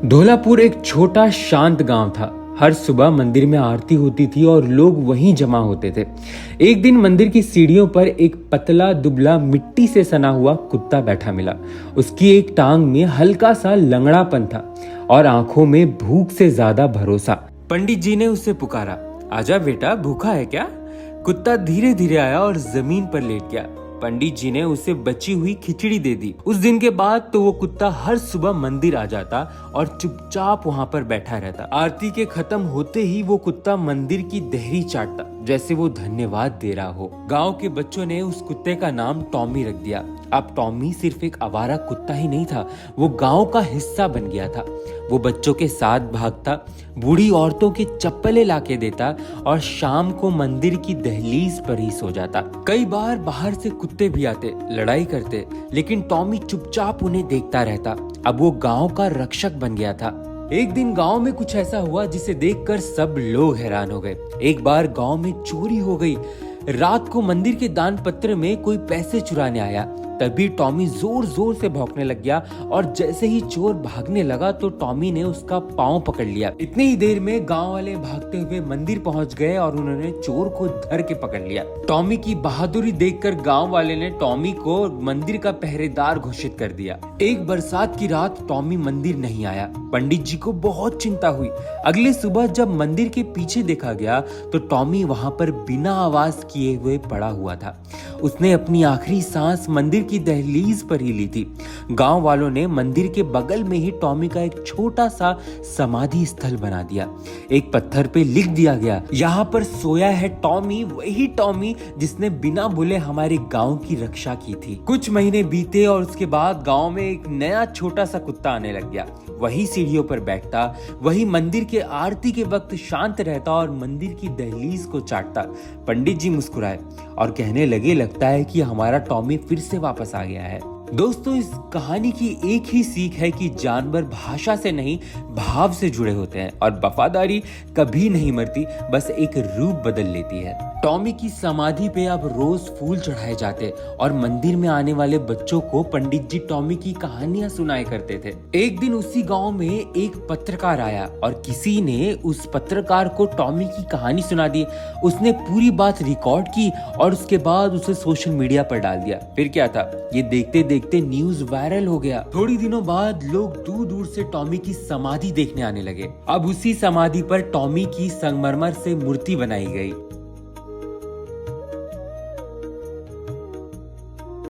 धौलापुर एक छोटा शांत गांव था। हर सुबह मंदिर में आरती होती थी और लोग वहीं जमा होते थे। एक दिन मंदिर की सीढ़ियों पर एक पतला दुबला मिट्टी से सना हुआ कुत्ता बैठा मिला। उसकी एक टांग में हल्का सा लंगड़ापन था और आंखों में भूख से ज्यादा भरोसा। पंडित जी ने उसे पुकारा, आजा बेटा, भूखा है क्या? कुत्ता धीरे धीरे आया और जमीन पर लेट गया। पंडित जी ने उसे बची हुई खिचड़ी दे दी। उस दिन के बाद तो वो कुत्ता हर सुबह मंदिर आ जाता और चुपचाप वहाँ पर बैठा रहता। आरती के खत्म होते ही वो कुत्ता मंदिर की देहरी चाटता, जैसे वो धन्यवाद दे रहा हो। गांव के बच्चों ने उस कुत्ते का नाम टॉमी रख दिया। अब टॉमी सिर्फ एक आवारा कुत्ता ही नहीं था, वो गांव का हिस्सा बन गया था। वो बच्चों के साथ भागता, बूढ़ी औरतों की चप्पलें लाके देता और शाम को मंदिर की दहलीज पर ही सो जाता। कई बार बाहर से कुत्ते भी आते, लड़ाई करते, लेकिन टॉमी चुपचाप उन्हें देखता रहता। अब वो गांव का रक्षक बन गया था। एक दिन गांव में कुछ ऐसा हुआ जिसे देखकर सब लोग हैरान हो गए। एक बार गांव में चोरी हो गई। रात को मंदिर के दान पत्र में कोई पैसे चुराने आया। तभी टॉमी जोर जोर से भौंकने लग गया और जैसे ही चोर भागने लगा तो टॉमी ने उसका पांव पकड़ लिया। इतनी ही देर में गांव वाले भागते हुए मंदिर पहुंच गए और उन्होंने चोर को धर के पकड़ लिया। टॉमी की बहादुरी देखकर गांव वाले ने टॉमी को मंदिर का पहरेदार घोषित कर दिया। एक बरसात की रात टॉमी मंदिर नहीं आया। पंडित जी को बहुत चिंता हुई। अगली सुबह जब मंदिर के पीछे देखा गया तो टॉमी वहां पर बिना आवाज किए हुए पड़ा हुआ था। उसने अपनी आखिरी सांस मंदिर की दहलीज पर ही ली थी। गांव वालों ने मंदिर के बगल में ही टॉमी का एक छोटा सा समाधि स्थल बना दिया। एक पत्थर पे लिख दिया गया, यहाँ पर सोया है टॉमी, वही टॉमी जिसने बिना बोले हमारे गांव की रक्षा की थी। कुछ महीने बीते और उसके बाद गांव में एक नया छोटा सा कुत्ता आने लग गया। वही सीढ़ियों पर बैठता, वही मंदिर के आरती के वक्त शांत रहता और मंदिर की दहलीज को चाटता। पंडित जी मुस्कुराए और कहने लगे, लगता है कि हमारा टॉमी फिर से वापस आ गया है। दोस्तों, इस कहानी की एक ही सीख है कि जानवर भाषा से नहीं, भाव से जुड़े होते हैं और वफादारी कभी नहीं मरती, बस एक रूप बदल लेती है। टॉमी की समाधि पे अब रोज फूल चढ़ाए जाते और मंदिर में आने वाले बच्चों को पंडित जी टॉमी की कहानियां सुनाया करते थे। एक दिन उसी गांव में एक पत्रकार आया और किसी ने उस पत्रकार को टॉमी की कहानी सुना दी। उसने पूरी बात रिकॉर्ड की और उसके बाद उसे सोशल मीडिया पर डाल दिया। फिर क्या था, ये देखते देखते न्यूज वायरल हो गया। थोड़ी दिनों बाद लोग दूर दूर से टॉमी की समाधि देखने आने लगे। अब उसी समाधि पर टॉमी की संगमरमर से मूर्ति बनाई गई।